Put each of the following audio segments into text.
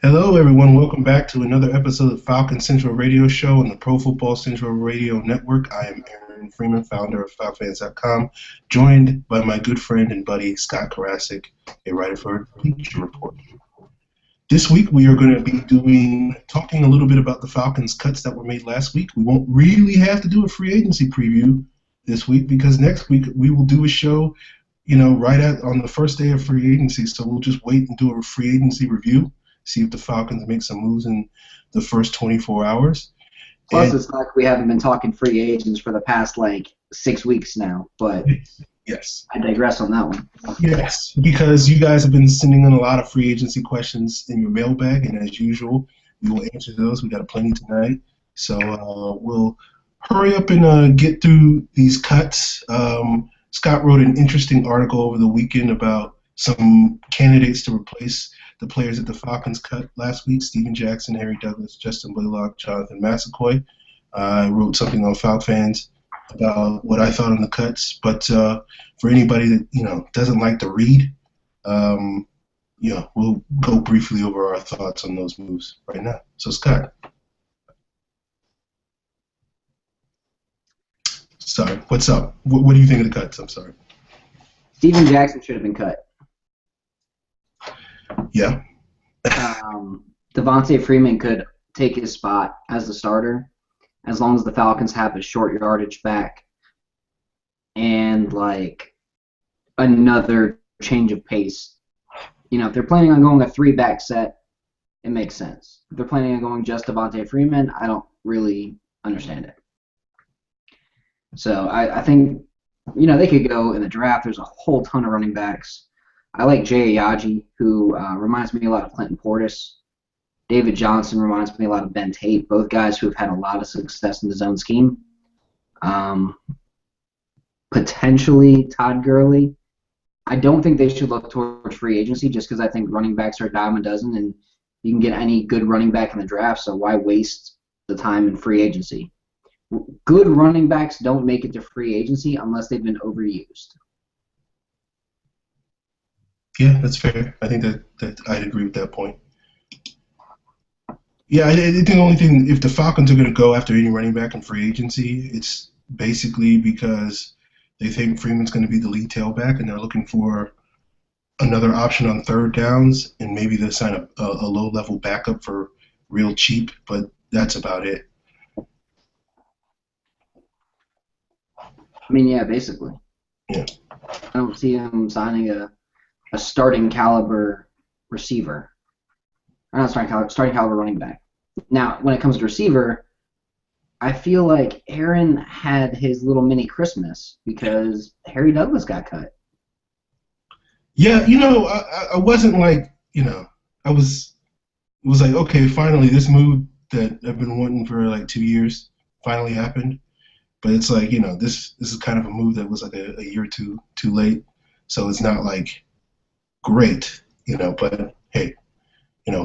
Hello, everyone. Welcome back to another episode of Falcon Central Radio Show on the Pro Football Central Radio Network. I am Aaron Freeman, founder of Falcons.com, joined by my good friend and buddy Scott Karasik, a writer for Bleacher Report. This week we are going to be talking a little bit about the Falcons cuts that were made last week. We won't really have to do a free agency preview this week because next week we will do a show, on the first day of free agency. So we'll just wait and do a free agency review, see if the Falcons make some moves in the first 24 hours. Plus, it's like we haven't been talking free agents for the past, 6 weeks now, but yes, I digress on that one. Yes, because you guys have been sending in a lot of free agency questions in your mailbag, and as usual, we will answer those. We got plenty tonight, so we'll hurry up and get through these cuts. Scott wrote an interesting article over the weekend about some candidates to replace the players that the Falcons cut last week: Steven Jackson, Harry Douglas, Justin Blaylock, Jonathan Massaquoi. I wrote something on Falcons about what I thought on the cuts, but for anybody that doesn't like to read, we'll go briefly over our thoughts on those moves right now. So Scott, sorry, what's up? What do you think of the cuts? I'm sorry. Steven Jackson should have been cut. Yeah. Devontae Freeman could take his spot as the starter as long as the Falcons have a short yardage back and another change of pace. If they're planning on going a 3-back set, it makes sense. If they're planning on going just Devontae Freeman, I don't really understand it. So I think they could go in the draft. There's a whole ton of running backs. I like Jay Ajayi, who reminds me a lot of Clinton Portis. David Johnson reminds me a lot of Ben Tate, both guys who have had a lot of success in the zone scheme. Potentially Todd Gurley. I don't think they should look towards free agency just because I think running backs are a dime a dozen and you can get any good running back in the draft, so why waste the time in free agency? Good running backs don't make it to free agency unless they've been overused. Yeah, that's fair. I think that I'd agree with that point. Yeah, I think the only thing, if the Falcons are going to go after any running back in free agency, it's basically because they think Freeman's going to be the lead tailback and they're looking for another option on third downs, and maybe they'll sign a low-level backup for real cheap, but that's about it. I mean, yeah, basically. Yeah. I don't see him signing a starting caliber receiver. Or not starting caliber running back. Now, when it comes to receiver, I feel like Aaron had his little mini Christmas because Harry Douglas got cut. Yeah, I wasn't like, I was like, okay, finally, this move that I've been wanting for 2 years finally happened. But it's like, this is kind of a move that was like a year or two too late. So it's not great, but hey,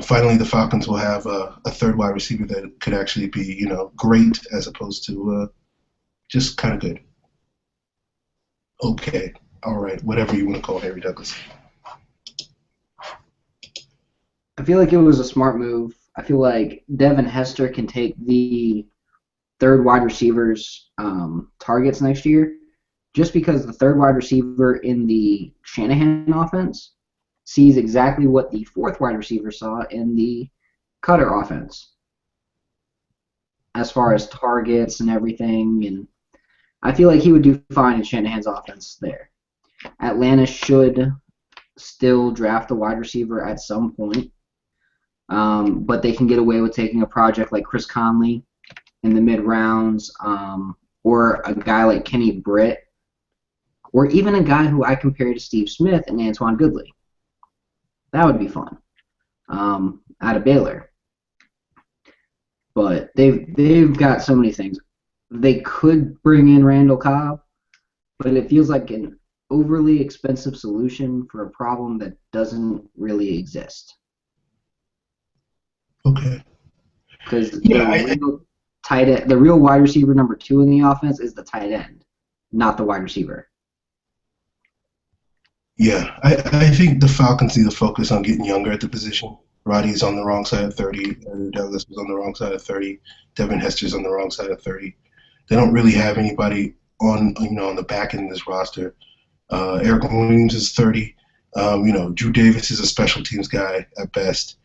finally the Falcons will have a third wide receiver that could actually be, great as opposed to just kind of good. Okay, all right, whatever you want to call Harry Douglas. I feel like it was a smart move. I feel like Devin Hester can take the third wide receivers targets next year just because the third wide receiver in the Shanahan offense sees exactly what the fourth wide receiver saw in the Cutter offense as far as targets and everything, and I feel like he would do fine in Shanahan's offense there. Atlanta should still draft a wide receiver at some point, but they can get away with taking a project like Chris Conley in the mid-rounds, or a guy like Kenny Britt, or even a guy who I compare to Steve Smith and Antoine Goodley. That would be fun. Out of Baylor. But they've got so many things. They could bring in Randall Cobb, but it feels like an overly expensive solution for a problem that doesn't really exist. Okay. Because the real wide receiver number 2 in the offense is the tight end, not the wide receiver. Yeah, I think the Falcons need to focus on getting younger at the position Roddy's on the wrong side of 30. Douglas is on the wrong side of 30. Devin Hester's on the wrong side of 30. They don't really have anybody on the back end of this roster. Eric Williams is 30. Drew Davis is a special teams guy at best.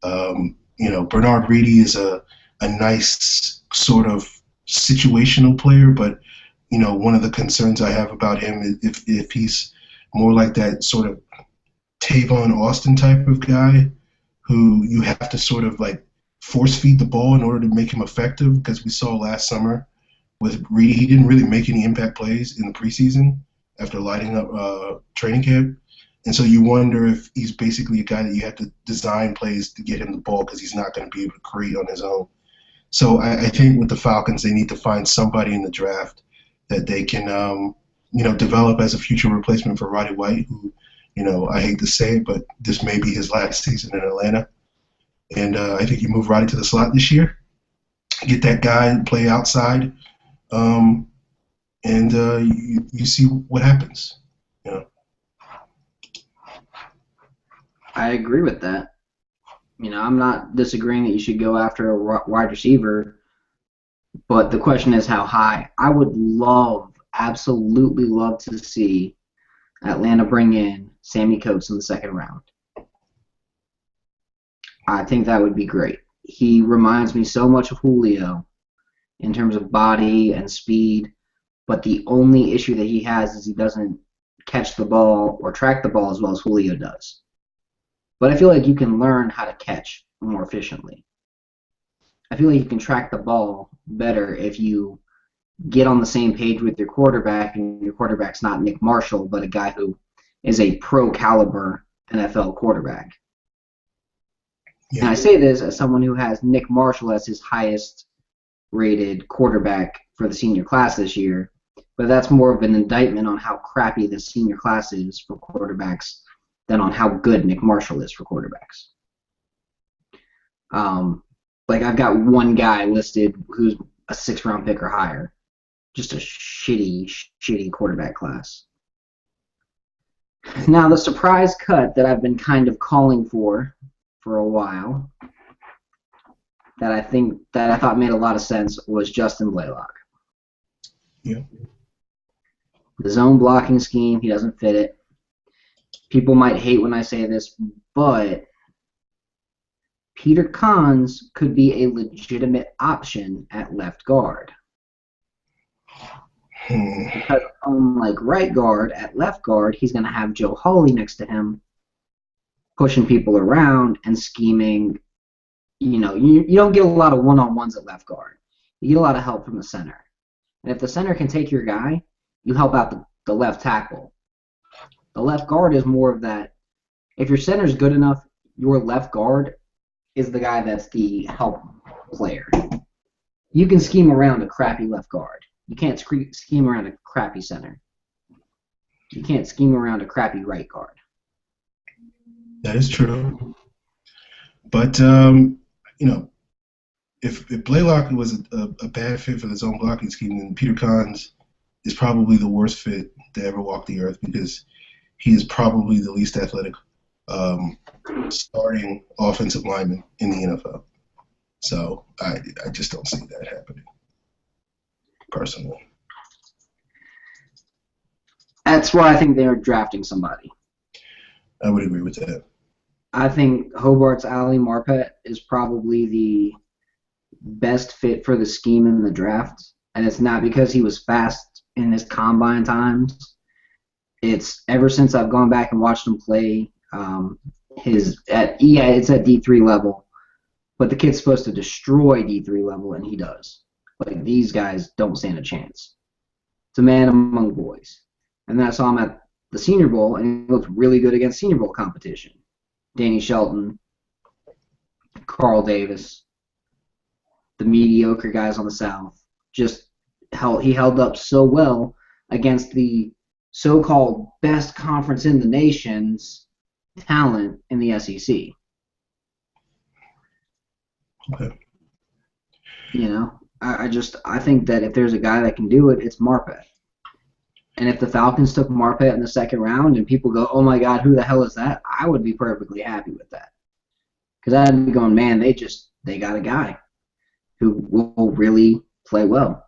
Bernard Reedy is a nice sort of situational player, but one of the concerns I have about him is if he's more like that sort of Tavon Austin type of guy who you have to sort of like force feed the ball in order to make him effective, because we saw last summer with Reedy, he didn't really make any impact plays in the preseason after lighting up training camp. And so you wonder if he's basically a guy that you have to design plays to get him the ball because he's not going to be able to create on his own. So I think with the Falcons, they need to find somebody in the draft that they can, develop as a future replacement for Roddy White, who, I hate to say it, but this may be his last season in Atlanta. And I think you move Roddy to the slot this year, get that guy and play outside, and you see what happens. I agree with that. I'm not disagreeing that you should go after a wide receiver, but the question is how high. I would absolutely love to see Atlanta bring in Sammy Coates in the second round. I think that would be great. He reminds me so much of Julio in terms of body and speed, but the only issue that he has is he doesn't catch the ball or track the ball as well as Julio does. But I feel like you can learn how to catch more efficiently. I feel like you can track the ball better if you get on the same page with your quarterback, and your quarterback's not Nick Marshall, but a guy who is a pro-caliber NFL quarterback. Yeah. And I say this as someone who has Nick Marshall as his highest-rated quarterback for the senior class this year, but that's more of an indictment on how crappy the senior class is for quarterbacks than on how good Nick Marshall is for quarterbacks. I've got one guy listed who's a 6th-round pick or higher. Just a shitty quarterback class. Now, the surprise cut that I've been kind of calling for a while, that I thought made a lot of sense, was Justin Blaylock. Yeah. The zone blocking scheme, he doesn't fit it. People might hate when I say this, but Peter Kahns could be a legitimate option at left guard. Because unlike right guard, at left guard, he's going to have Joe Hawley next to him, pushing people around and scheming. You don't get a lot of one-on-ones at left guard. You get a lot of help from the center. And if the center can take your guy, you help out the left tackle. The left guard is more of that. If your center's good enough, your left guard is the guy that's the help player. You can scheme around a crappy left guard. You can't scheme around a crappy center. You can't scheme around a crappy right guard. That is true. But, if Blaylock was a bad fit for the zone blocking scheme, then Peter Kahns is probably the worst fit to ever walk the earth, because he is probably the least athletic starting offensive lineman in the NFL. So I just don't see that happening, personally. That's why I think they're drafting somebody. I would agree with that. I think Hobart's Ali Marpet is probably the best fit for the scheme in the draft, and it's not because he was fast in his combine times. It's ever since I've gone back and watched him play. It's at D3 level, but the kid's supposed to destroy D3 level, and he does. Like, these guys don't stand a chance. It's a man among boys. And then I saw him at the Senior Bowl, and he looked really good against Senior Bowl competition. Danny Shelton, Carl Davis, the mediocre guys on the South. He held up so well against the so-called best conference in the nation's talent in the SEC. Okay. I think that if there's a guy that can do it, it's Marpet. And if the Falcons took Marpet in the second round and people go, oh my God, who the hell is that? I would be perfectly happy with that. Because I'd be going, man, they got a guy who will really play well.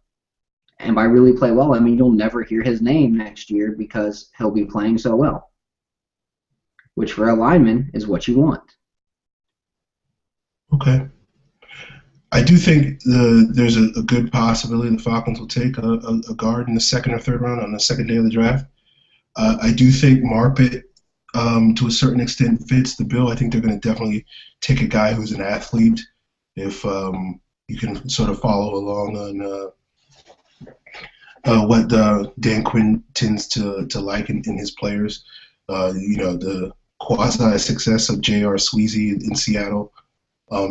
And by really play well, I mean you'll never hear his name next year because he'll be playing so well. Which for a lineman is what you want. Okay. I do think there's a good possibility the Falcons will take a guard in the second or third round on the second day of the draft. I do think Marpet, to a certain extent, fits the bill. I think they're going to definitely take a guy who's an athlete. If you can sort of follow along on what Dan Quinn tends to like in his players. The quasi-success of J.R. Sweezy in Seattle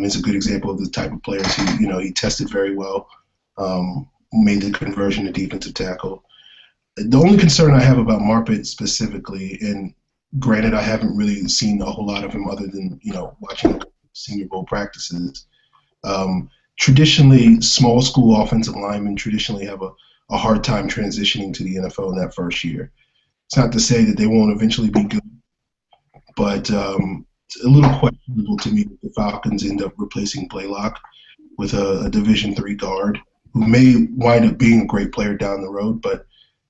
is a good example of the type of players he tested very well, made the conversion to defensive tackle. The only concern I have about Marpet specifically, and granted I haven't really seen a whole lot of him other than watching Senior Bowl practices. Traditionally, small school offensive linemen traditionally have a hard time transitioning to the NFL in that first year. It's not to say that they won't eventually be good, but it's a little questionable to me that the Falcons end up replacing Blaylock with a Division III guard who may wind up being a great player down the road, but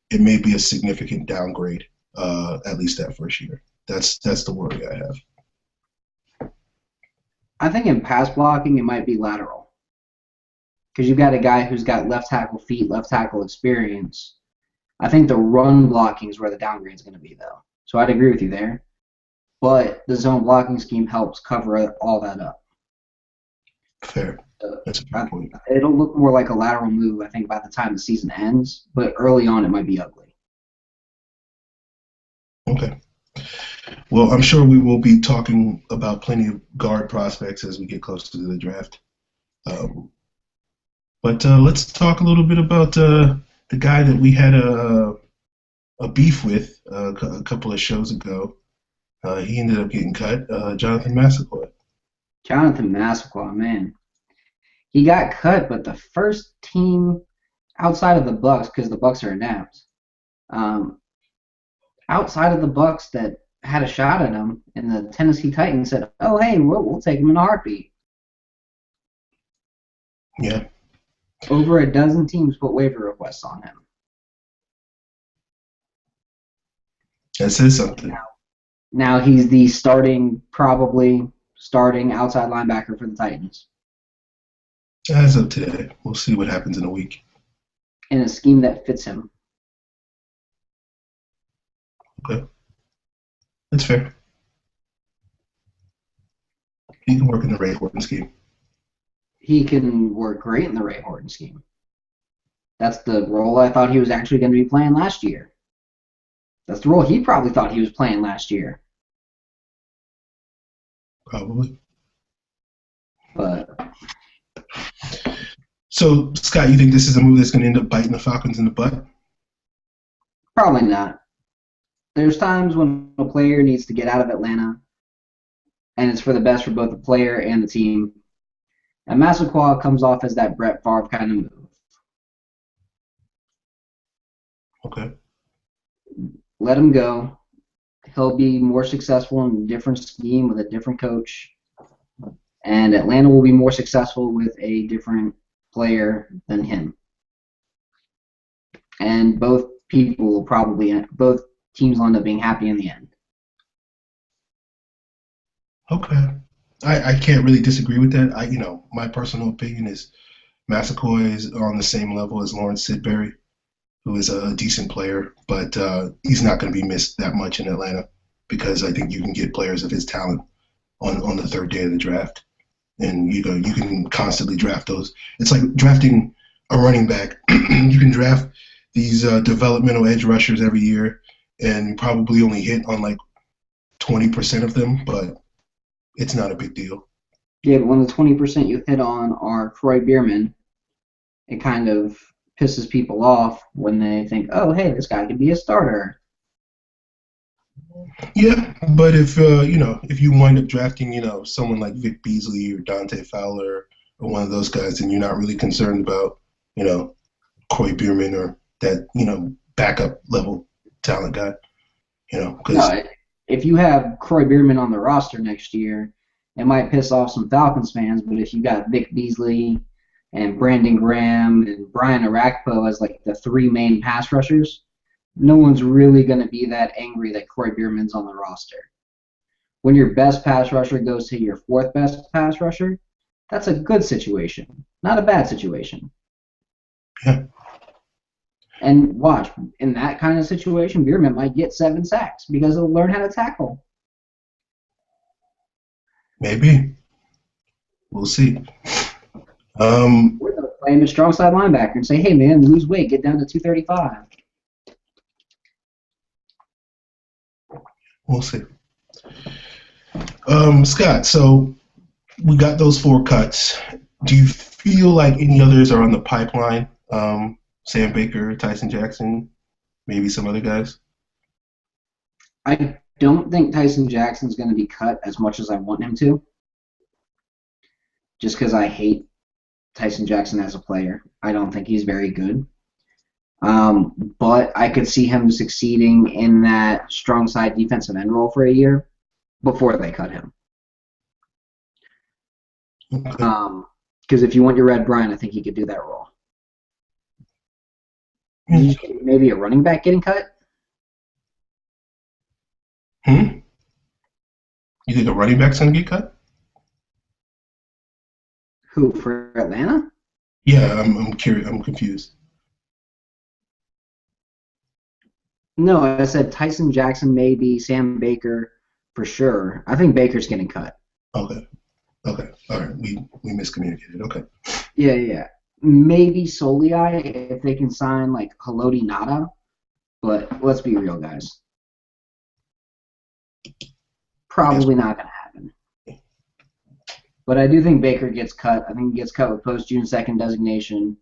it may be a significant downgrade, at least that first year. That's the worry I have. I think in pass blocking it might be lateral. Because you've got a guy who's got left tackle feet, left tackle experience. I think the run blocking is where the downgrade is going to be, though. So I'd agree with you there. But the zone blocking scheme helps cover all that up. Fair. That's a good point. It'll look more like a lateral move, I think, by the time the season ends. But early on, it might be ugly. Okay. Well, I'm sure we will be talking about plenty of guard prospects as we get closer to the draft. But let's talk a little bit about the guy that we had a beef with a couple of shows ago. He ended up getting cut, Jonathan Massaquoi. Jonathan Massaquoi, man. He got cut, but the first team outside of the Bucks, because the Bucks are inept, outside of the Bucks that had a shot at him, and the Tennessee Titans said, "Oh, hey, we'll take him in a heartbeat." Yeah. Over a dozen teams put waiver requests on him. That says something. Now he's the probably starting outside linebacker for the Titans. As of today, we'll see what happens in a week. In a scheme that fits him. Okay. That's fair. He can work in the Ray Horton scheme. He can work great in the Ray Horton scheme. That's the role I thought he was actually going to be playing last year. That's the role he probably thought he was playing last year. Probably. But so, Scott, you think this is a move that's going to end up biting the Falcons in the butt? Probably not. There's times when a player needs to get out of Atlanta, and it's for the best for both the player and the team. And Massaquoi comes off as that Brett Favre kind of move. Okay. Let him go. He'll be more successful in a different scheme with a different coach. And Atlanta will be more successful with a different player than him. And both teams will end up being happy in the end. Okay. I can't really disagree with that. My personal opinion is Massaquoi is on the same level as Lawrence Sidbury, who is a decent player, but he's not going to be missed that much in Atlanta because I think you can get players of his talent on the third day of the draft, and you can constantly draft those. It's like drafting a running back. You can draft these developmental edge rushers every year, and you probably only hit on like 20% of them, but it's not a big deal. Yeah, but when the 20% you hit on are Troy Bierman, it kind of pisses people off when they think, oh, hey, this guy could be a starter. Yeah, but if you wind up drafting, someone like Vic Beasley or Dante Fowler or one of those guys, then you're not really concerned about, Troy Bierman or that, backup level talent guy, because No, if you have Troy Bierman on the roster next year, It might piss off some Falcons fans, but if you got Vic Beasley and Brandon Graham and Brian Arakpo as like the three main pass rushers, no one's really going to be that angry that Corey Bierman's on the roster. When your best pass rusher goes to your fourth best pass rusher, that's a good situation, not a bad situation. Yeah. And watch, in that kind of situation, Bierman might get 7 sacks because he'll learn how to tackle. Maybe. We'll see. We're going to play him a strong side linebacker and say, hey, man, lose weight, get down to 235. We'll see. Scott, so we got those 4 cuts. Do you feel like any others are on the pipeline? Sam Baker, Tyson Jackson, maybe some other guys? I don't think Tyson Jackson's going to be cut as much as I want him to, just because I hate Tyson Jackson as a player. I don't think he's very good. But I could see him succeeding in that strong side defensive end role for a year before they cut him. Okay. Because if you want your Red Bryant, I think he could do that role. Maybe a running back getting cut? You think a running back's going to get cut? Who, for Atlanta? Yeah, I'm curious. I'm confused. No, I said Tyson Jackson, maybe Sam Baker for sure. I think Baker's getting cut. Okay. All right. We miscommunicated. Okay. Yeah. Maybe Soliai if they can sign like Haloti Nada, but let's be real, guys. Probably not going to happen. But I do think Baker gets cut. I think he gets cut with post-June 2nd designation,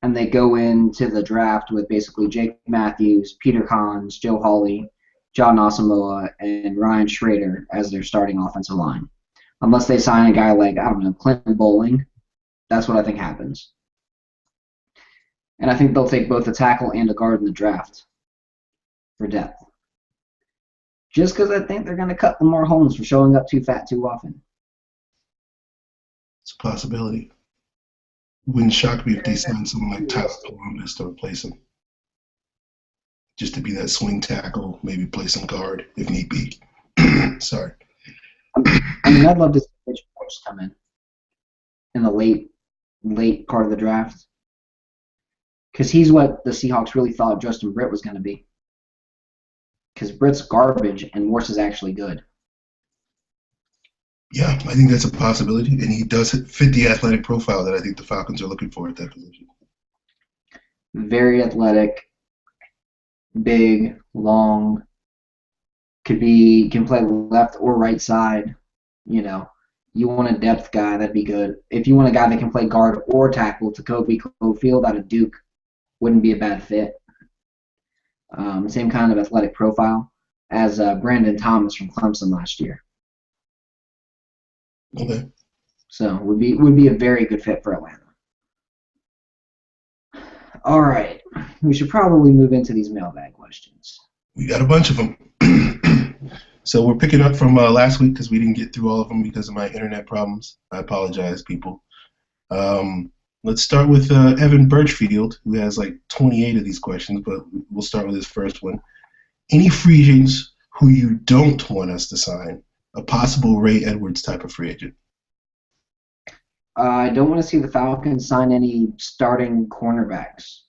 and they go into the draft with basically Jake Matthews, Peter Collins, Joe Hawley, John Asamoah, and Ryan Schrader as their starting offensive line. Unless they sign a guy like, I don't know, Clinton Bowling. That's what I think happens. And I think they'll take both a tackle and a guard in the draft for depth. Just because I think they're going to cut Lamar Holmes for showing up too fat too often. It's a possibility. Wouldn't shock me if they signed someone like Tyler Columbus to replace him. Just to be that swing tackle, maybe play some guard if need be. Sorry. I mean, I'd love to see Mitch Morse come in the late part of the draft. Because he's what the Seahawks really thought Justin Britt was going to be. Because Britt's garbage and Morse is actually good. Yeah, I think that's a possibility, and he does fit the athletic profile that I think the Falcons are looking for at that position. Very athletic, big, long, can play left or right side. You know, you want a depth guy, that'd be good. If you want a guy that can play guard or tackle, Jacoby Cofield out of Duke wouldn't be a bad fit. Same kind of athletic profile as Brandon Thomas from Clemson last year. Okay. So would be a very good fit for Atlanta. All right, we should probably move into these mailbag questions. We got a bunch of them. So we're picking up from last week because we didn't get through all of them because of my internet problems. I apologize, people. Let's start with Evan Birchfield, who has like 28 of these questions, but we'll start with his first one. Any free agents who you don't want us to sign? A possible Ray Edwards type of free agent. I don't want to see the Falcons sign any starting cornerbacks,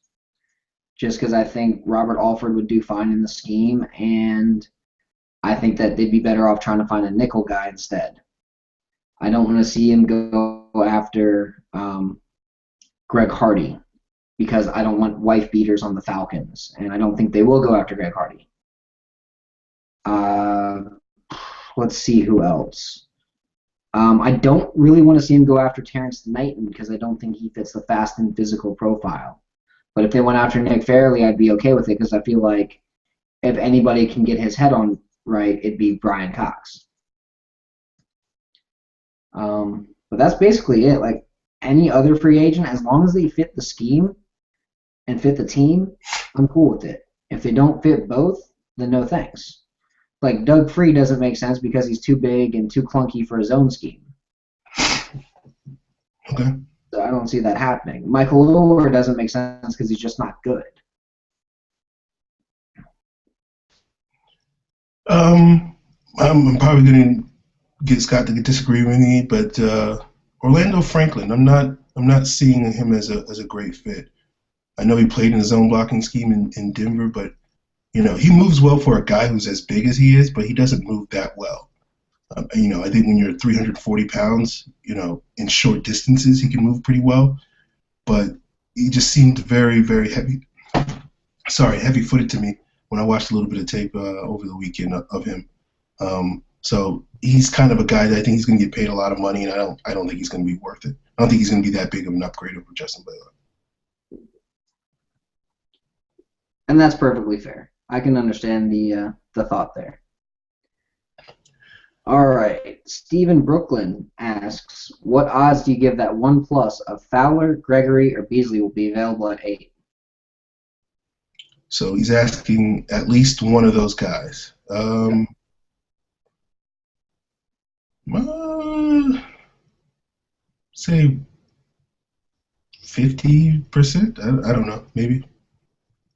just because I think Robert Alford would do fine in the scheme, and I think that they'd be better off trying to find a nickel guy instead. I don't want to see him go after Greg Hardy, because I don't want wife beaters on the Falcons, and I don't think they will go after Greg Hardy. Let's see who else. I don't really want to see him go after Terrence Knighton because I don't think he fits the fast and physical profile. But if they went after Nick Fairley, I'd be okay with it because I feel like if anybody can get his head on right, it'd be Brian Cox. But that's basically it. Like any other free agent, as long as they fit the scheme and fit the team, I'm cool with it. If they don't fit both, then no thanks. Like Doug Free doesn't make sense because he's too big and too clunky for his own scheme. Okay. So I don't see that happening. Michael Lohr doesn't make sense because he's just not good. I'm probably going to get Scott to disagree with me, but Orlando Franklin, I'm not seeing him as a great fit. I know he played in the zone blocking scheme in Denver, but he moves well for a guy who's as big as he is, but he doesn't move that well. I think when you're 340 pounds, in short distances, he can move pretty well, but he just seemed very, very heavy-footed to me when I watched a little bit of tape over the weekend of him. So he's kind of a guy that I think he's going to get paid a lot of money, and I don't think he's going to be worth it. I don't think he's going to be that big of an upgrade over Justin Blaylock. And that's perfectly fair. I can understand the thought there. All right. Stephen Brooklyn asks, what odds do you give that 1+ of Fowler, Gregory, or Beasley will be available at 8? So he's asking at least one of those guys. Say 50%. I don't know. Maybe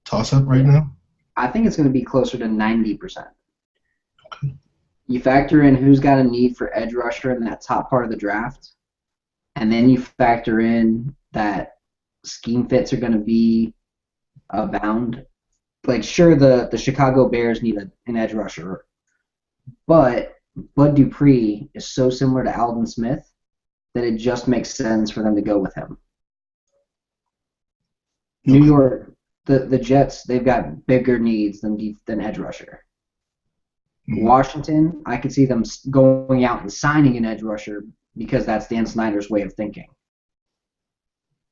toss up right now. I think it's going to be closer to 90%. Okay. You factor in who's got a need for edge rusher in that top part of the draft, and then you factor in that scheme fits are going to be abound. Like, sure, the Chicago Bears need an edge rusher, but Bud Dupree is so similar to Alden Smith that it just makes sense for them to go with him. New York, the Jets, they've got bigger needs than edge rusher. Mm-hmm. Washington, I could see them going out and signing an edge rusher because that's Dan Snyder's way of thinking.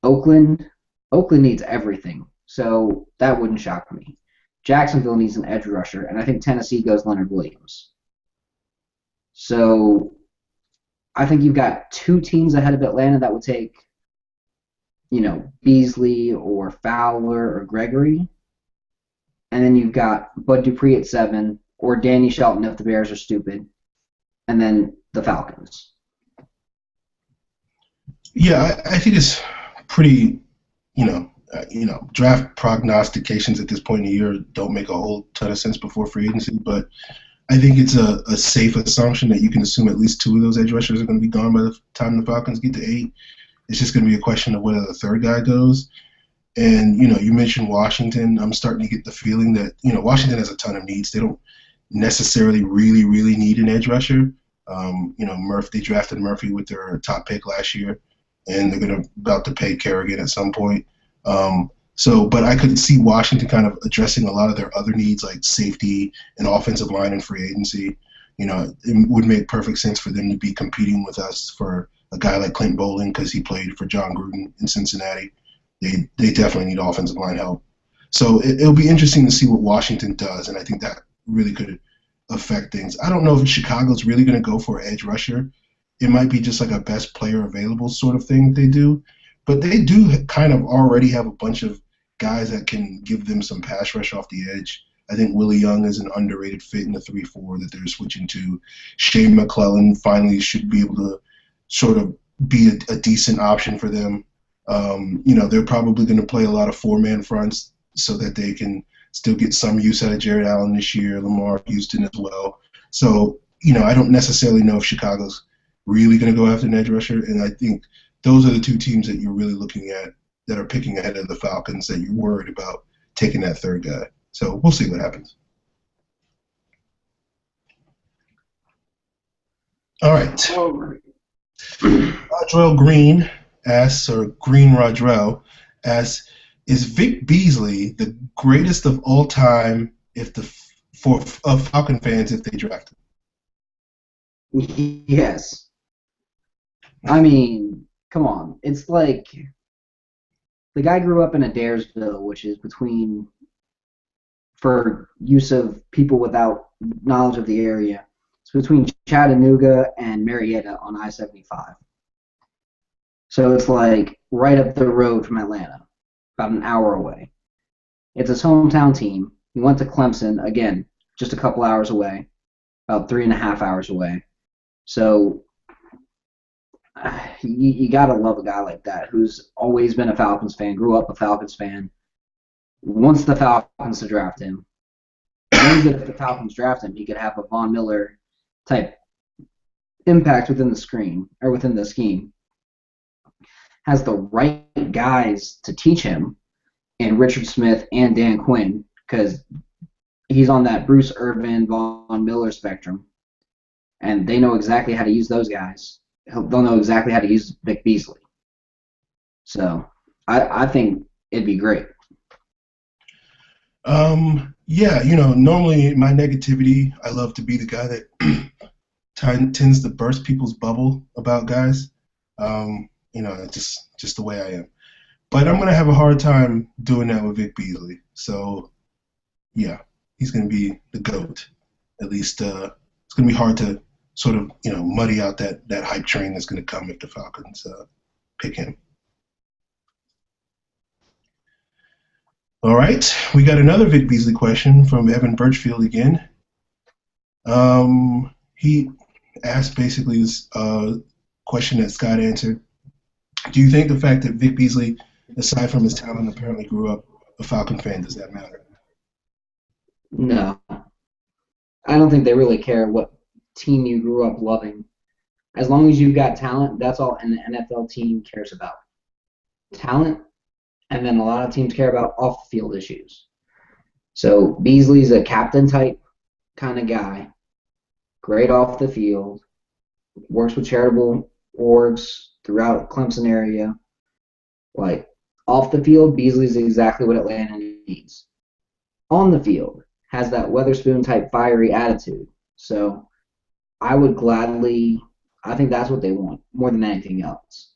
Oakland needs everything, so that wouldn't shock me. Jacksonville needs an edge rusher, and I think Tennessee goes Leonard Williams. So I think you've got 2 teams ahead of Atlanta that would take, Beasley or Fowler or Gregory. And then you've got Bud Dupree at 7 or Danny Shelton if the Bears are stupid. And then the Falcons. Yeah, I think it's pretty, draft prognostications at this point in the year don't make a whole ton of sense before free agency, but I think it's a safe assumption that you can assume at least 2 of those edge rushers are going to be gone by the time the Falcons get to 8. It's just going to be a question of whether the third guy goes. And, you mentioned Washington. I'm starting to get the feeling that, Washington has a ton of needs. They don't necessarily really, really need an edge rusher. They drafted Murphy with their top pick last year, and they're about to pay Kerrigan at some point. But I could see Washington kind of addressing a lot of their other needs like safety and offensive line and free agency. It would make perfect sense for them to be competing with us for a guy like Clint Bowling because he played for John Gruden in Cincinnati. They definitely need offensive line help. So it'll be interesting to see what Washington does, and I think that really could affect things. I don't know if Chicago's really going to go for an edge rusher. It might be just like a best player available sort of thing they do. But they do kind of already have a bunch of guys that can give them some pass rush off the edge. I think Willie Young is an underrated fit in the 3-4 that they're switching to. Shane McClellan finally should be able to sort of be a decent option for them. They're probably going to play a lot of 4-man fronts so that they can still get some use out of Jared Allen this year, Lamar Houston as well. So, I don't necessarily know if Chicago's really going to go after an edge rusher, and I think those are the 2 teams that you're really looking at that are picking ahead of the Falcons that you're worried about taking that third guy. So we'll see what happens. All right. Rodrell Green asks, or Green Rodrell asks, is Vic Beasley the greatest of all time for Falcon fans if they draft him? Yes. I mean, come on. It's like the guy grew up in Adairsville, which is for use of people without knowledge of the area, it's between Chattanooga and Marietta on I-75. So it's like right up the road from Atlanta, about an hour away. It's his hometown team. He went to Clemson, again, just a couple hours away. about 3.5 hours away. So you gotta love a guy like that who's always been a Falcons fan, grew up a Falcons fan, wants the Falcons to draft him, knows that if the Falcons draft him, he could have a Von Miller type impact within the screen or within the scheme. Has the right guys to teach him in Richard Smith and Dan Quinn because he's on that Bruce Irvin, Von Miller spectrum, and they know exactly how to use those guys. They'll know exactly how to use Vic Beasley. So I think it'd be great. Yeah, normally my negativity, I love to be the guy that tends to burst people's bubble about guys. Just the way I am. But I'm gonna have a hard time doing that with Vic Beasley. So yeah, he's gonna be the GOAT. At least it's gonna be hard to sort of muddy out that hype train that's gonna come if the Falcons pick him. All right, we got another Vic Beasley question from Evan Birchfield again. He asked basically this question that Scott answered. Do you think the fact that Vic Beasley, aside from his talent, apparently grew up a Falcon fan, does that matter? No. I don't think they really care what team you grew up loving. As long as you've got talent, that's all an NFL team cares about. Talent, and then a lot of teams care about off-the-field issues. So Beasley's a captain type kind of guy, great off the field, works with charitable orgs throughout Clemson area. Like, off the field, Beasley's exactly what Atlanta needs. On the field, has that Weatherspoon type fiery attitude. So I think that's what they want more than anything else.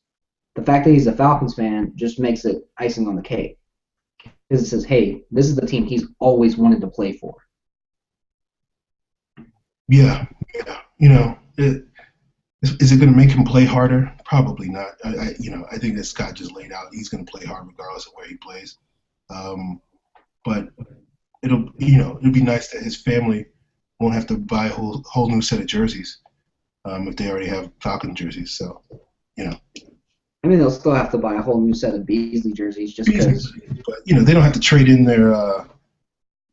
The fact that he's a Falcons fan just makes it icing on the cake. Because it says, hey, this is the team he's always wanted to play for. Yeah. Is it going to make him play harder? Probably not. I think that Scott just laid out he's going to play hard regardless of where he plays. But it'll be nice that his family won't have to buy a whole new set of jerseys if they already have Falcon jerseys. So, I mean, they'll still have to buy a whole new set of Beasley jerseys just because. But they don't have to trade in their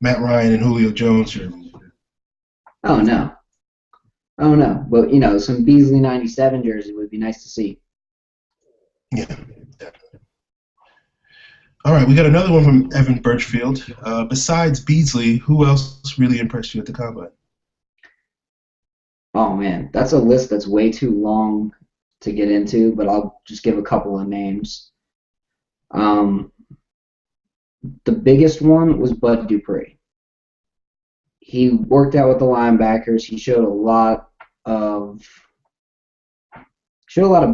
Matt Ryan and Julio Jones jerseys. Oh no. But some Beasley '97 jersey would be nice to see. Yeah, definitely. All right, we got another one from Evan Birchfield. Besides Beasley, who else really impressed you at the Combine? Oh man, that's a list that's way too long to get into, but I'll just give a couple of names. The biggest one was Bud Dupree. He worked out with the linebackers. He showed a lot of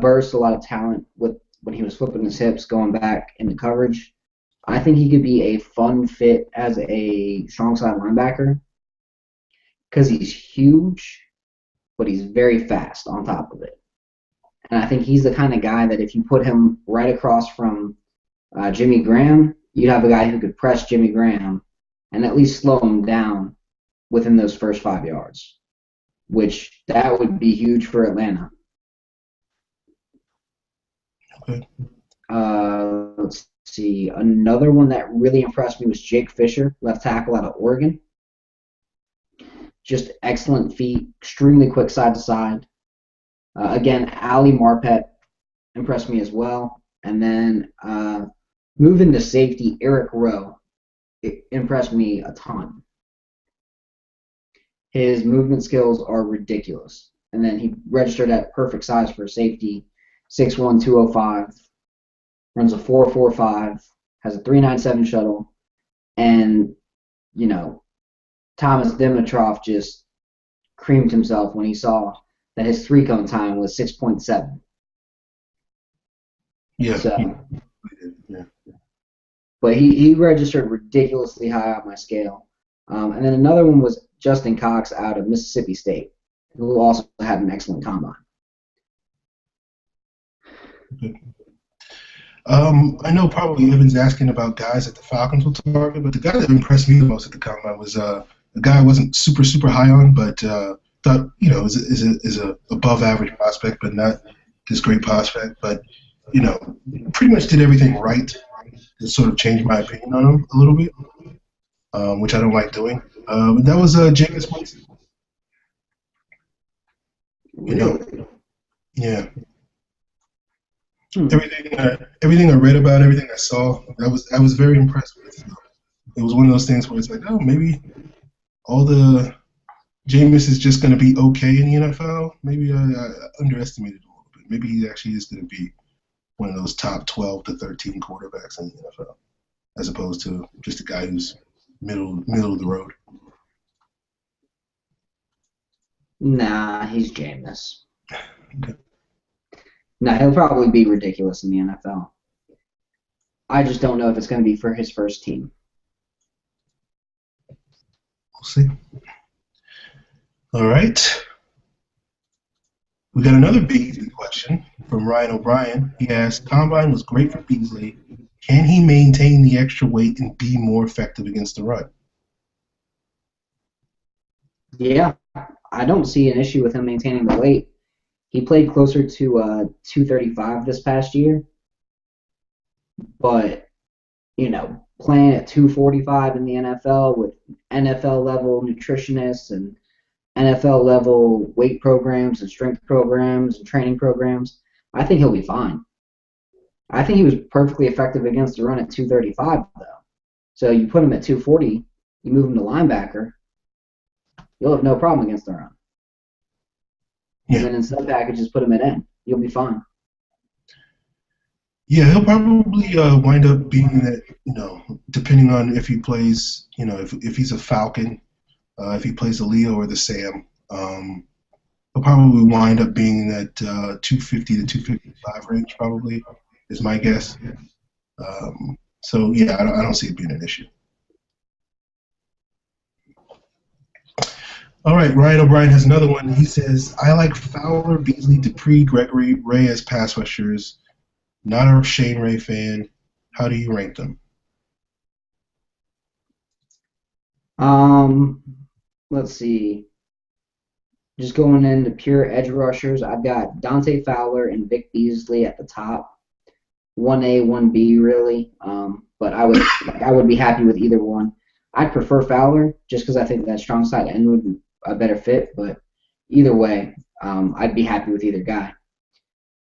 burst, a lot of talent with when he was flipping his hips, going back into coverage. I think he could be a fun fit as a strong side linebacker because he's huge, but he's very fast on top of it. And I think he's the kind of guy that if you put him right across from Jimmy Graham, you'd have a guy who could press Jimmy Graham and at least slow him down within those first 5 yards, which that would be huge for Atlanta. Okay. Let's see. Another one that really impressed me was Jake Fisher, left tackle out of Oregon. Just excellent feet, extremely quick side to side. Again, Ali Marpet impressed me as well. And then moving to safety, Eric Rowe impressed me a ton. His movement skills are ridiculous. And then he registered at perfect size for safety, 6'1", 205, runs a 4.45, has a 3.97 shuttle, and, Thomas Dimitroff just creamed himself when he saw that his three-cone time was 6.7. Yeah. So, but he registered ridiculously high on my scale. And then another one was Justin Cox out of Mississippi State, who also had an excellent combine. Okay. I know probably Evan's asking about guys that the Falcons will target, but the guy that impressed me the most at the combine was a guy I wasn't super high on, but thought is a above average prospect, but not this great prospect. But pretty much did everything right to sort of change my opinion on him a little bit, which I don't like doing. But that was Jameis Winston. You know, Really? yeah. Hmm. Everything I read about, everything I saw, I was very impressed with. It was one of those things where it's like, oh, maybe all the Jameis is just going to be okay in the NFL. Maybe I underestimated a little bit. Maybe he actually is going to be one of those top 12 to 13 quarterbacks in the NFL, as opposed to just a guy who's middle of the road. Nah, he's Jameis. Okay. Nah, he'll probably be ridiculous in the NFL. I just don't know if it's going to be for his first team. We'll see. All right. We got another Beasley question from Ryan O'Brien. He asked, Combine was great for Beasley. Can he maintain the extra weight and be more effective against the run? Yeah, I don't see an issue with him maintaining the weight. He played closer to 235 this past year, but playing at 245 in the NFL with NFL level nutritionists and NFL level weight programs and strength programs and training programs, I think he'll be fine. I think he was perfectly effective against the run at 235 though. So you put him at 240, you move him to linebacker, you'll have no problem against the run. And Yeah. then in some packages, put him at end. You'll be fine. Yeah, he'll probably wind up being that, depending on if he plays, if he's a Falcon, if he plays the Leo or the Sam, he'll probably wind up being in that 250 to 255 range, probably, is my guess. So, yeah, I don't see it being an issue. All right, Ryan O'Brien has another one. He says, I like Fowler, Beasley, Dupree, Gregory, Ray as pass rushers. Not a Shane Ray fan. How do you rank them? Um, let's see. Just going into pure edge rushers, I've got Dante Fowler and Vic Beasley at the top. 1A, 1B, really. But I would be happy with either one. I'd prefer Fowler just because I think that strong side end would be a better fit. But either way, I'd be happy with either guy.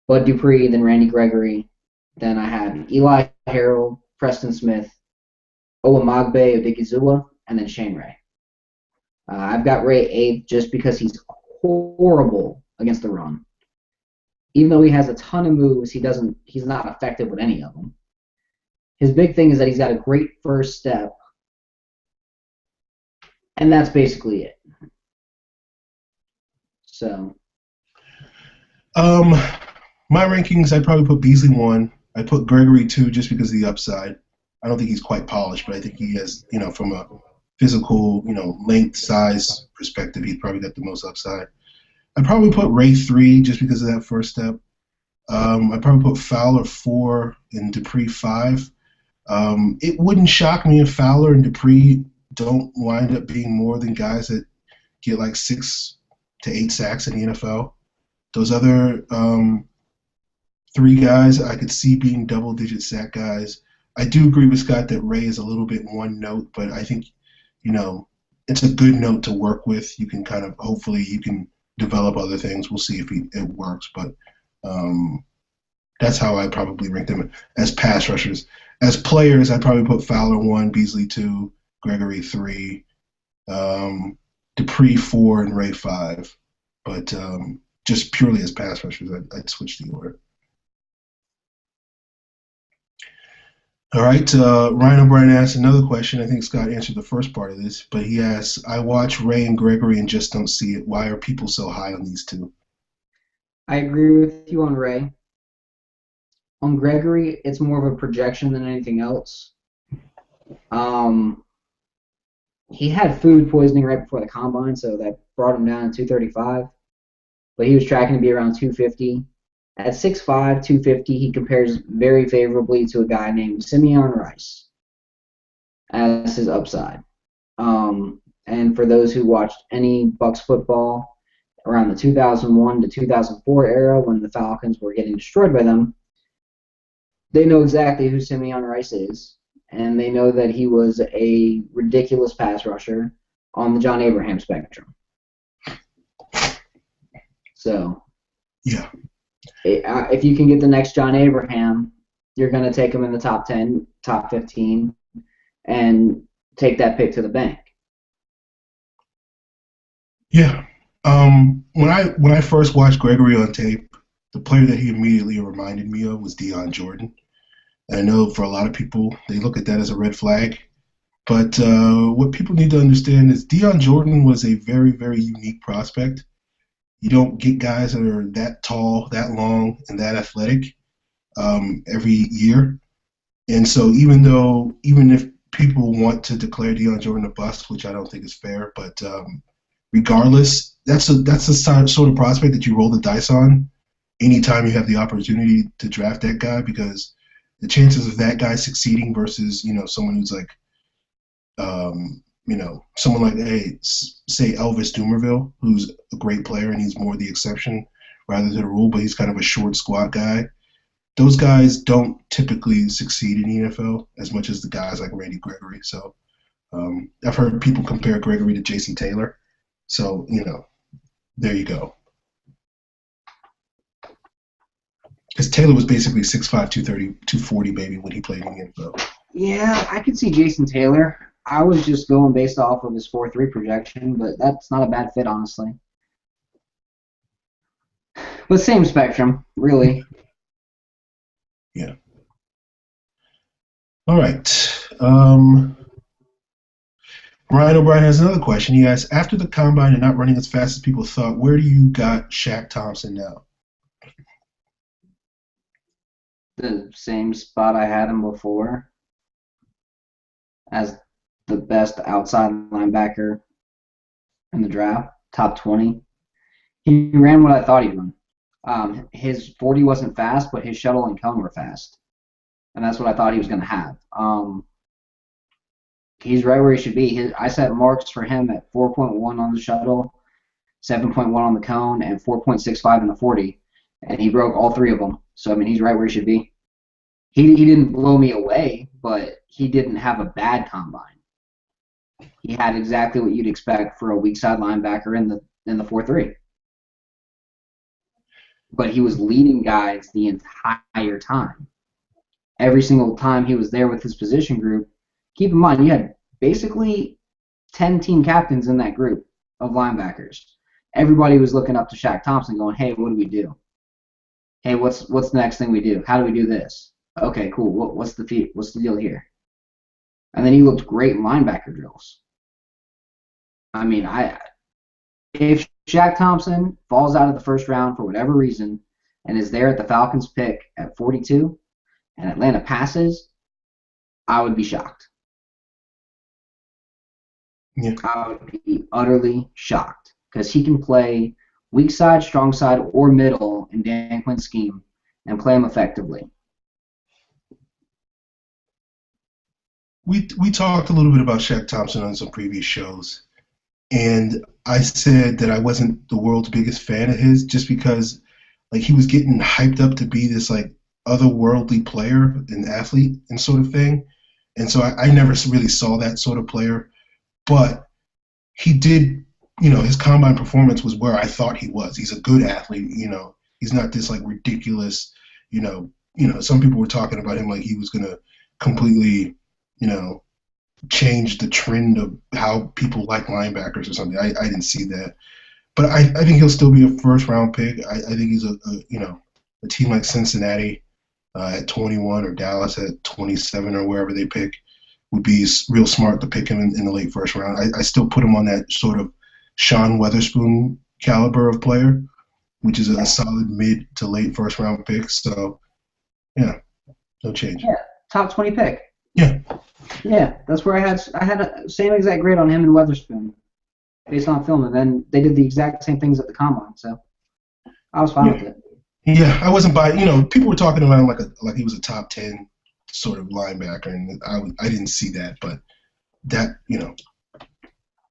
Bud Dupree, then Randy Gregory. Then I have Eli Harold, Preston Smith, Owamagbe Odigizua, and then Shane Ray. I've got Ray 8th just because he's horrible against the run. Even though he has a ton of moves, he's not effective with any of them. His big thing is that he's got a great first step, and that's basically it. So, My rankings, I'd probably put Beasley 1. I put Gregory 2 just because of the upside. I don't think he's quite polished, but I think he has, from a physical, length, size perspective, he's probably got the most upside. I'd probably put Ray 3 just because of that first step. I'd probably put Fowler 4 and Dupree 5. It wouldn't shock me if Fowler and Dupree don't wind up being more than guys that get like 6 to 8 sacks in the NFL. Those other 3 guys I could see being double-digit sack guys. I do agree with Scott that Ray is a little bit one note, but I think, it's a good note to work with. You can hopefully you can develop other things. We'll see if it works, but that's how I probably rank them as pass rushers. As players, I'd probably put Fowler 1, Beasley 2, Gregory 3, Dupree 4, and Ray 5. But just purely as pass rushers, I'd switch the order. All right, Ryan O'Brien asked another question. I think Scott answered the first part of this, but he asks, I watch Ray and Gregory and just don't see it. Why are people so high on these two? I agree with you on Ray. On Gregory, it's more of a projection than anything else. He had food poisoning right before the combine, so that brought him down to 235. But he was tracking to be around 250. At 6'5", 250, he compares very favorably to a guy named Simeon Rice as his upside. And for those who watched any Bucks football, around the 2001 to 2004 era when the Falcons were getting destroyed by them, they know exactly who Simeon Rice is, and they know that he was a ridiculous pass rusher on the John Abraham spectrum. So, yeah, if you can get the next John Abraham, you're going to take him in the top 10, top 15, and take that pick to the bank. yeah. When I first watched Gregory on tape, the player that he immediately reminded me of was Deion Jordan. And I know for a lot of people, they look at that as a red flag. But what people need to understand is Deion Jordan was a very, very unique prospect. You don't get guys that are that tall, that long, and that athletic every year. And so even if people want to declare Deion Jordan a bust, which I don't think is fair, but regardless, that's the sort of prospect that you roll the dice on anytime you have the opportunity to draft that guy, because the chances of that guy succeeding versus someone who's like someone like say Elvis Dumervil, who's a great player and he's more the exception rather than the rule, but he's kind of a short, squat guy. Those guys don't typically succeed in the NFL as much as the guys like Randy Gregory. So I've heard people compare Gregory to Jason Taylor. So, there you go. Because Taylor was basically 6'5", 230, 240 maybe when he played in the NFL. Yeah, I could see Jason Taylor. I was just going based off of his 4.3 projection, but that's not a bad fit, honestly. But same spectrum, really. Yeah. All right. Ryan O'Brien has another question. He asks, after the combine and not running as fast as people thought, where do you got Shaq Thompson now? The same spot I had him before, as the best outside linebacker in the draft, top 20. He ran what I thought he'd run. His 40 wasn't fast, but his shuttle and cone were fast. And that's what I thought he was going to have. He's right where he should be. I set marks for him at 4.1 on the shuttle, 7.1 on the cone, and 4.65 in the 40. And he broke all three of them. So, he's right where he should be. He didn't blow me away, but he didn't have a bad combine. He had exactly what you'd expect for a weak side linebacker in the 4.3. But he was leading guys the entire time. Every single time he was there with his position group. Keep in mind, you had basically 10 team captains in that group of linebackers. Everybody was looking up to Shaq Thompson going, hey, what do we do? Hey, what's the next thing we do? How do we do this? Okay, cool. What's the deal here? And then he looked great in linebacker drills. If Shaq Thompson falls out of the first round for whatever reason and is there at the Falcons pick at 42 and Atlanta passes, I would be shocked. Yeah. I would be utterly shocked because he can play weak side, strong side, or middle in Dan Quinn's scheme and play them effectively. We talked a little bit about Shaq Thompson on some previous shows, and I said that I wasn't the world's biggest fan of his just because he was getting hyped up to be this otherworldly player and athlete and sort of thing. And so I never really saw that sort of player. But he did, his combine performance was where I thought he was. He's a good athlete, He's not this ridiculous, some people were talking about him like he was going to completely, change the trend of how people like linebackers or something. I didn't see that. But I think he'll still be a first-round pick. I think he's a team like Cincinnati at 21 or Dallas at 27 or wherever they pick would be real smart to pick him in the late first round. I still put him on that sort of Sean Weatherspoon caliber of player, which is a solid mid to late first round pick. So, yeah, no change. Yeah, top 20 pick. Yeah. Yeah, that's where I had a same exact grade on him and Weatherspoon based on film, and then they did the exact same things at the combine, so I was fine with it. Yeah, I wasn't buying. People were talking about him like he was a top 10 sort of linebacker, and I didn't see that, but that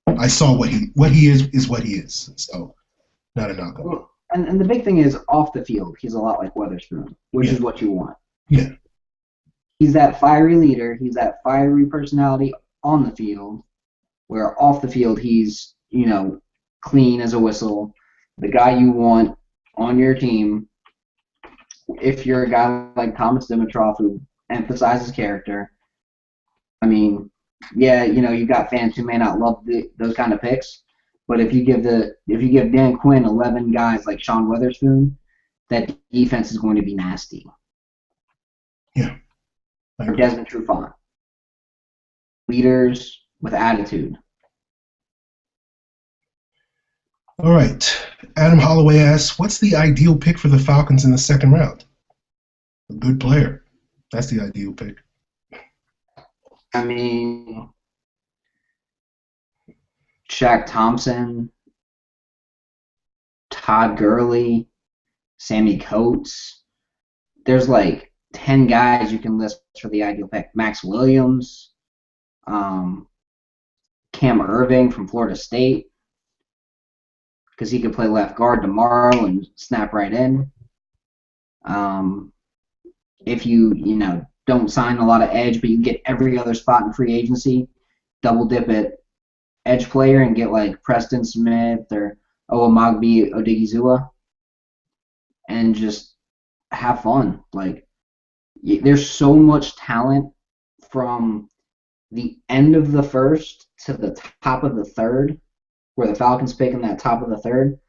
I saw what he is what he is. So not a knock on him. Well, and the big thing is off the field, he's a lot like Weatherspoon, which Yeah. is what you want. Yeah. He's that fiery leader. He's that fiery personality on the field, where off the field he's, clean as a whistle, the guy you want on your team. If you're a guy like Thomas Dimitrov who emphasizes character, I mean, yeah, you've got fans who may not love those kind of picks, but if you give Dan Quinn 11 guys like Sean Weatherspoon, that defense is going to be nasty. Yeah. Or Desmond Trufant. Leaders with attitude. All right. Adam Holloway asks, what's the ideal pick for the Falcons in the second round? A good player. That's the ideal pick. I mean, Shaq Thompson, Todd Gurley, Sammy Coates. There's like 10 guys you can list for the ideal pick. Max Williams, Cam Irving from Florida State, because he could play left guard tomorrow and snap right in. If you don't sign a lot of edge, but you get every other spot in free agency, double dip at edge player and get like Preston Smith or Owamagbe Odigizua and just have fun. Like, there's so much talent from the end of the first to the top of the third, where the Falcons pick in that top of the third,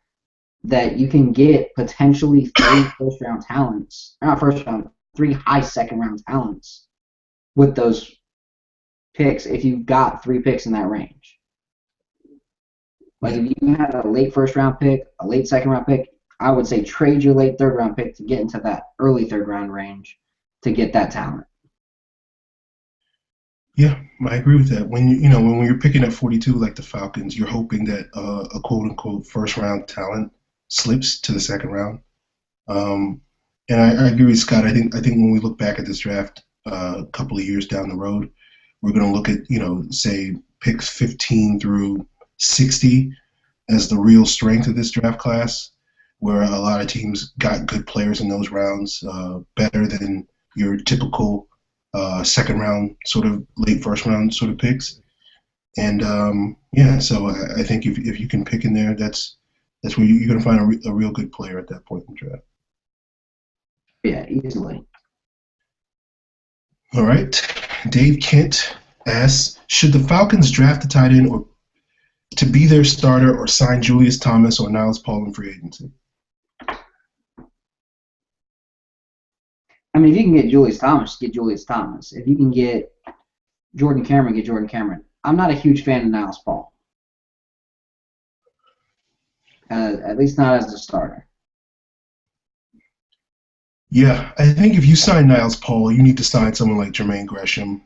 that you can get potentially 3 first-round talents, not first round, 3 high second-round talents with those picks if you've got 3 picks in that range. Like, if you had a late first-round pick, a late second-round pick, I would say trade your late third-round pick to get into that early third-round range to get that talent. Yeah, I agree with that. When you're picking at 42 like the Falcons, you're hoping that a quote unquote first round talent slips to the second round. And I agree with Scott. I think when we look back at this draft a couple of years down the road, we're going to look at say picks 15 through 60 as the real strength of this draft class, where a lot of teams got good players in those rounds, better than your typical second round, sort of late first round sort of picks. And so I think if you can pick in there, that's where you're going to find a real good player at that point in the draft. Yeah, easily. All right. Dave Kent asks, should the Falcons draft a tight end or to be their starter or sign Julius Thomas or Niles Paul in free agency? I mean, if you can get Julius Thomas, get Julius Thomas. If you can get Jordan Cameron, get Jordan Cameron. I'm not a huge fan of Niles Paul. At least not as a starter. Yeah, I think if you sign Niles Paul, you need to sign someone like Jermaine Gresham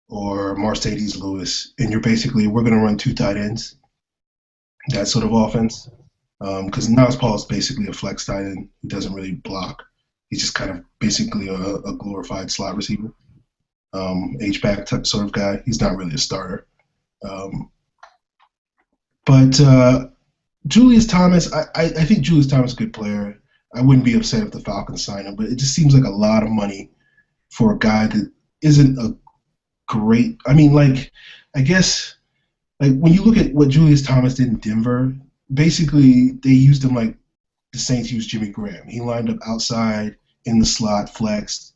or Mercedes Lewis, and we're going to run 2 tight ends, that sort of offense. Because Niles Paul is basically a flex tight end who doesn't really block. He's just kind of basically a glorified slot receiver, H-back type sort of guy. He's not really a starter. But Julius Thomas, I think Julius Thomas is a good player. I wouldn't be upset if the Falcons sign him, but it just seems like a lot of money for a guy that isn't a great. I mean, I guess, when you look at what Julius Thomas did in Denver, basically they used him like the Saints used Jimmy Graham. He lined up outside in the slot, flexed,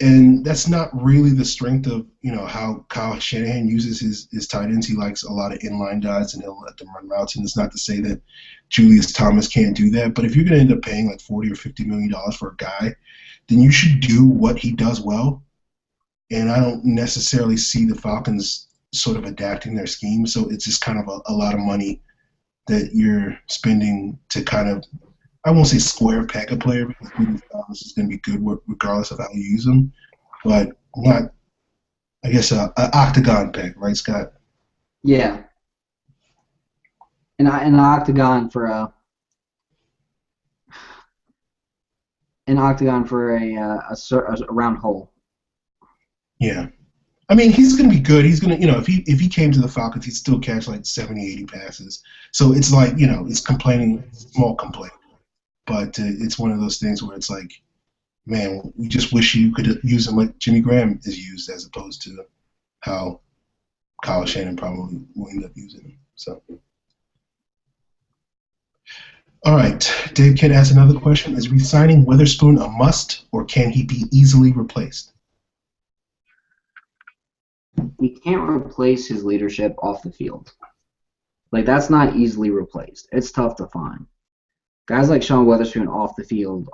and that's not really the strength of how Kyle Shanahan uses his tight ends. He likes a lot of inline guys, and he'll let them run routes. And it's not to say that Julius Thomas can't do that, but if you're going to end up paying like $40 or $50 million for a guy, then you should do what he does well. And I don't necessarily see the Falcons sort of adapting their scheme, so it's just kind of a lot of money that you're spending to kind of, I won't say square peg a player, because Julius Thomas is going to be good regardless of how you use him, but not, I guess, an octagon peg, right, Scott? Yeah. An octagon for a round hole. Yeah. I mean, he's going to be good. He's going to, if he came to the Falcons, he'd still catch like 70, 80 passes. So it's like, it's complaining, small complaint. But it's one of those things where it's like, man, we just wish you could use him like Jimmy Graham is used, as opposed to how Kyle Shannon probably will end up using him. So, all right, Dave Kent asks another question: is re-signing Witherspoon a must, or can he be easily replaced? You can't replace his leadership off the field. Like, that's not easily replaced. It's tough to find. Guys like Sean Witherspoon off the field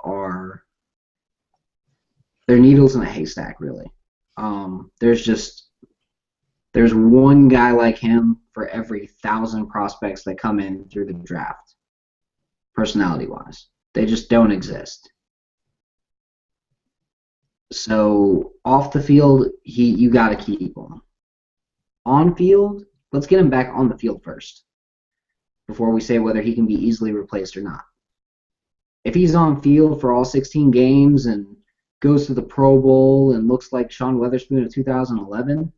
they're needles in a haystack, really. There's one guy like him for every 1,000 prospects that come in through the draft, personality-wise. They just don't exist. So off the field, you got to keep him. On field, let's get him back on the field first before we say whether he can be easily replaced or not. If he's on field for all 16 games and goes to the Pro Bowl and looks like Sean Witherspoon of 2011,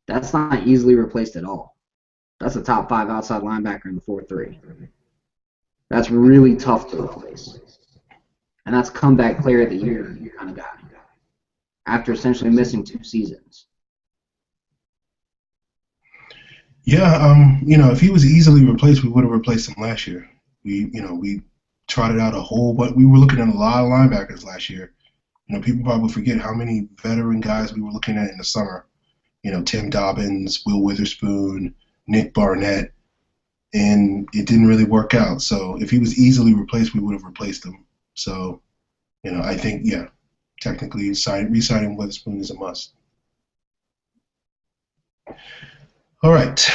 that's not easily replaced at all. That's a top 5 outside linebacker in the 4-3. That's really tough to replace. And that's comeback player of the year kind of guy after essentially missing 2 seasons. Yeah, if he was easily replaced, we would have replaced him last year. We trotted out we were looking at a lot of linebackers last year. People probably forget how many veteran guys we were looking at in the summer. Tim Dobbins, Will Witherspoon, Nick Barnett, and it didn't really work out. So if he was easily replaced, we would have replaced him. So, I think, yeah, technically re-signing Witherspoon is a must. All right.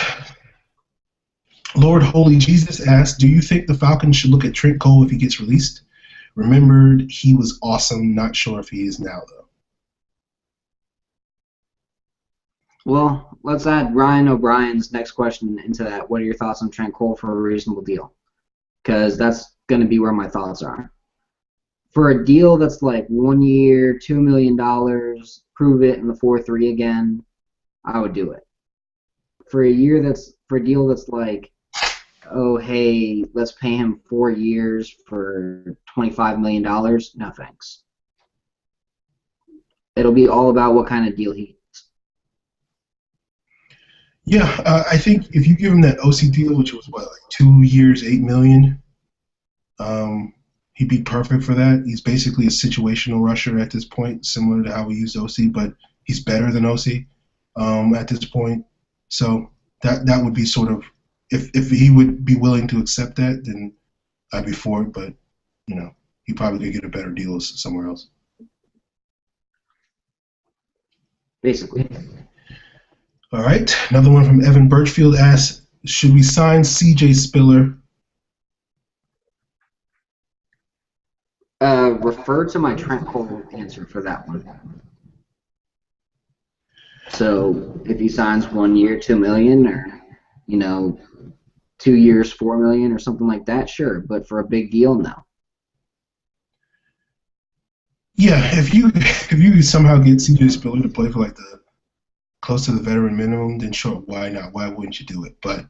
Lord Holy Jesus asks, do you think the Falcons should look at Trent Cole if he gets released? Remembered he was awesome. Not sure if he is now, though. Well, let's add Ryan O'Brien's next question into that. What are your thoughts on Trent Cole for a reasonable deal? Because that's going to be where my thoughts are. For a deal that's like 1 year, $2 million, prove it in the 4-3 again, I would do it. For a deal that's like, oh, hey, let's pay him 4 years for $25 million, no thanks. It'll be all about what kind of deal he gets. Yeah, I think if you give him that OC deal, which was like 2 years, $8 million, he'd be perfect for that. He's basically a situational rusher at this point, similar to how we used OC, but he's better than OC at this point. So that would be sort of, if he would be willing to accept that, then I'd be for it. But he probably could get a better deal somewhere else. Basically. All right. Another one from Evan Birchfield asks, should we sign C.J. Spiller? Refer to my Trent Cole answer for that one. So if he signs 1 year, $2 million, or 2 years, $4 million, or something like that, sure. But for a big deal, no. Yeah, if you somehow get C.J. Spiller to play for like close to the veteran minimum, then sure, why not? Why wouldn't you do it? But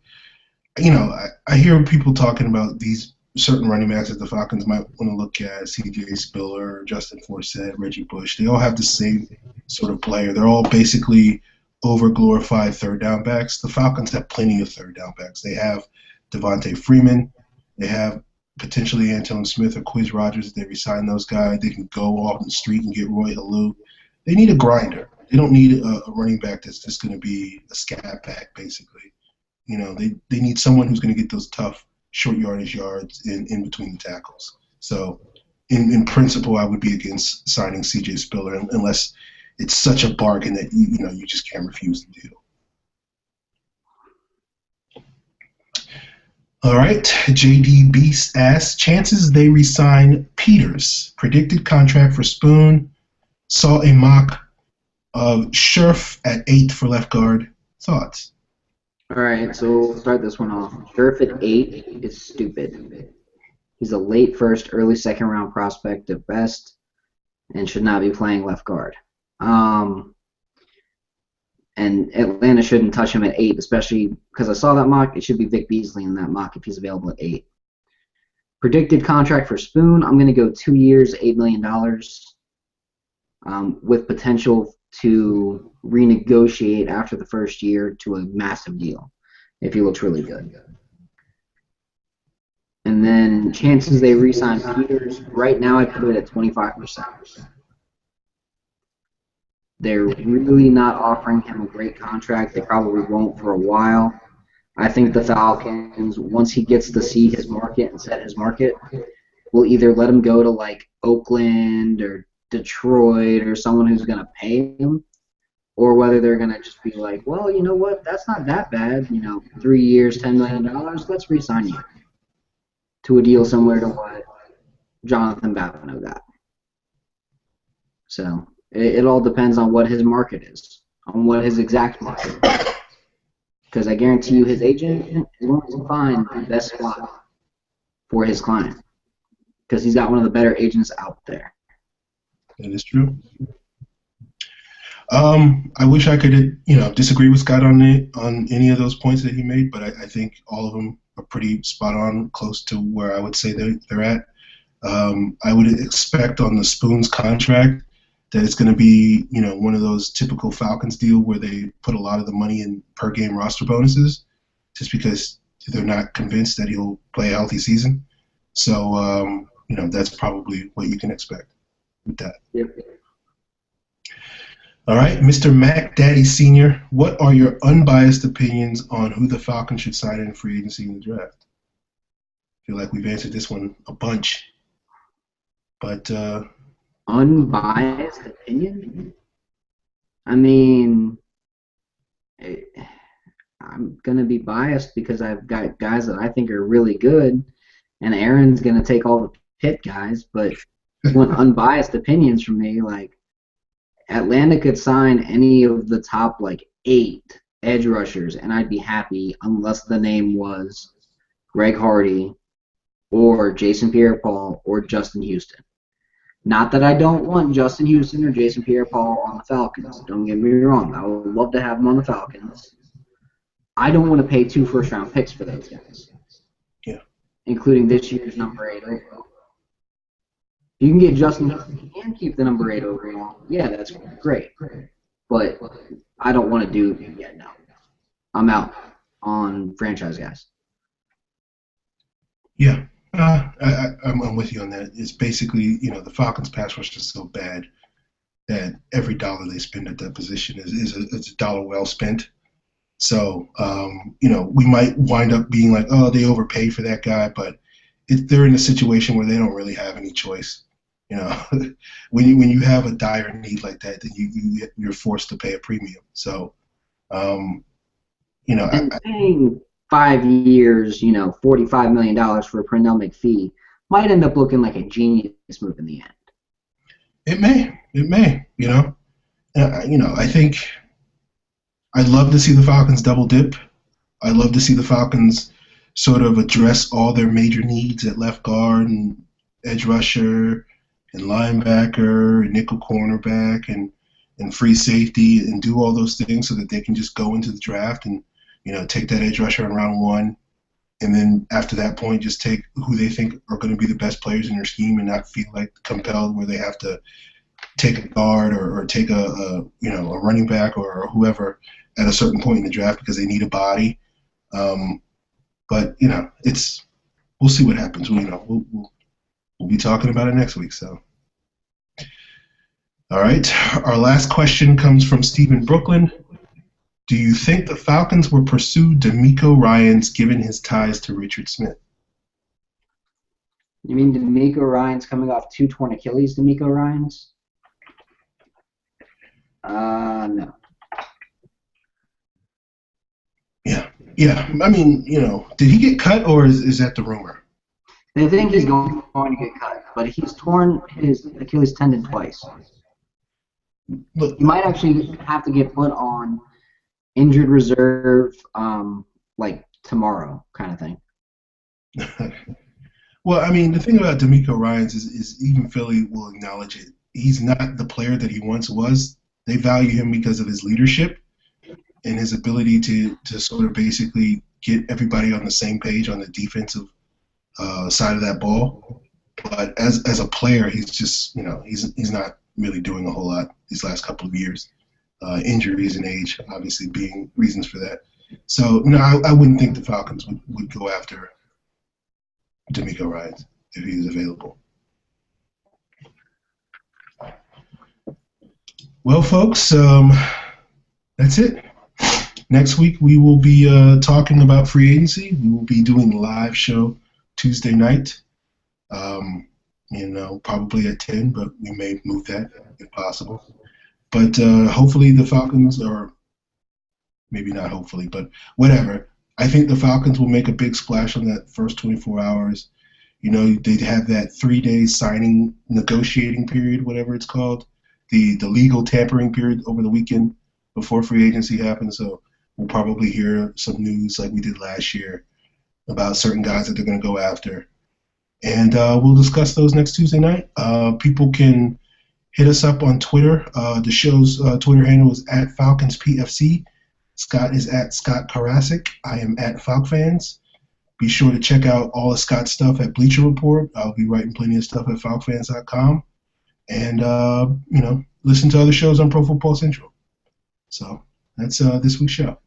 I hear people talking about these certain running backs that the Falcons might want to look at: C.J. Spiller, Justin Forsett, Reggie Bush. They all have the same sort of player. They're all basically over-glorified third down backs. The Falcons have plenty of third down backs. They have Devontae Freeman. They have potentially Antoine Smith or Quiz Rogers. If they resign those guys, they can go off the street and get Roy Halou. They need a grinder. They don't need a running back that's just going to be a scat back, basically. They need someone who's going to get those tough short yardage yards in between the tackles. So in principle, I would be against signing C.J. Spiller unless it's such a bargain that you just can't refuse the deal. All right, JD Beast asks, chances they resign Peters. Predicted contract for Spoon. Saw a mock of Scherf at 8 for left guard. Thoughts? All right, so we'll start this one off. Scherf at 8 is stupid. He's a late first, early second round prospect at best and should not be playing left guard. And Atlanta shouldn't touch him at 8, especially because I saw that mock. It should be Vic Beasley in that mock if he's available at 8. Predicted contract for Spoon, I'm going to go 2 years, $8 million, with potential to renegotiate after the first year to a massive deal if he looks really good. And then chances they re-sign Peters, right now I put it at 25%. They're really not offering him a great contract. They probably won't for a while. I think the Falcons, once he gets to see his market and set his market, will either let him go to like Oakland or Detroit or someone who's going to pay him, or whether they're going to just be like, well, you know what, that's not that bad. 3 years, $10 million, let's re-sign you to a deal similar to what Jonathan Babineau got. So it all depends on what his market is, on what his exact market is. Because I guarantee you his agent is going to find the best spot for his client. Because he's got one of the better agents out there. That is true. I wish I could, disagree with Scott on any of those points that he made, but I think all of them are pretty spot on, close to where I would say they're at. I would expect on the Spoons contract that it's going to be, one of those typical Falcons deal where they put a lot of the money in per game roster bonuses, just because they're not convinced that he'll play a healthy season. So, that's probably what you can expect with that. Yep. All right, Mr. Mac Daddy Sr., what are your unbiased opinions on who the Falcons should sign in free agency in the draft? I feel like we've answered this one a bunch. But unbiased opinion? I mean, I'm going to be biased because I've got guys that I think are really good, and Aaron's going to take all the pit guys, but if you want unbiased opinions from me, like, Atlanta could sign any of the top, 8 edge rushers, and I'd be happy unless the name was Greg Hardy or Jason Pierre-Paul or Justin Houston. Not that I don't want Justin Houston or Jason Pierre-Paul on the Falcons. Don't get me wrong. I would love to have them on the Falcons. I don't want to pay 2 first-round picks for those guys. Yeah. Including this year's number 8 overall. You can get Justin Houston and keep the number 8 overall. Yeah, that's great. But I don't want to do it yet now. I'm out on franchise guys. Yeah. I'm with you on that. It's basically, the Falcons pass rush is so bad that every dollar they spend at that position is a dollar well spent. So, we might wind up being like, oh, they overpaid for that guy, but they're in a situation where they don't really have any choice. When you have a dire need like that, then you're forced to pay a premium. So, paying 5 years, $45 million for a Pernell McPhee might end up looking like a genius move in the end. It may. I think I'd love to see the Falcons double dip. I'd love to see the Falcons sort of address all their major needs at left guard and edge rusher and linebacker and nickel cornerback and free safety and do all those things so that they can just go into the draft and, take that edge rusher in round 1. And then after that point, just take who they think are going to be the best players in their scheme and not feel like compelled where they have to take a guard or take a running back or whoever at a certain point in the draft because they need a body. But we'll see what happens. We'll be talking about it next week. So, all right. Our last question comes from Stephen Brooklyn. Do you think the Falcons will pursue D'Amico Ryans given his ties to Richard Smith? You mean D'Amico Ryans coming off 2 torn Achilles, D'Amico Ryans? No. Yeah. I mean, did he get cut or is that the rumor? They think he's going to get cut, but he's torn his Achilles tendon twice. Look, he might actually have to get put on injured reserve, tomorrow kind of thing. Well, I mean, the thing about D'Amico Ryans is even Philly will acknowledge it. He's not the player that he once was. They value him because of his leadership, and his ability to sort of basically get everybody on the same page on the defensive side of that ball. But as a player, he's just he's not really doing a whole lot these last couple of years. Injuries and age obviously being reasons for that. So no, I wouldn't think the Falcons would go after D'Amico Ryans if he was available. Well, folks, that's it. Next week we will be talking about free agency. We will be doing a live show Tuesday night. Probably at 10, but we may move that if possible. But hopefully the Falcons, or maybe not hopefully, but whatever. I think the Falcons will make a big splash on that first 24 hours. They have that 3-day signing negotiating period, whatever it's called, the legal tampering period over the weekend before free agency happens. So we'll probably hear some news like we did last year about certain guys that they're going to go after. And we'll discuss those next Tuesday night. People can hit us up on Twitter. The show's Twitter handle is @FalconsPFC. Scott is @Scott Karasik. I am @FalcFans. Be sure to check out all of Scott's stuff at Bleacher Report. I'll be writing plenty of stuff at FalcFans.com. And, listen to other shows on Pro Football Central. So that's this week's show.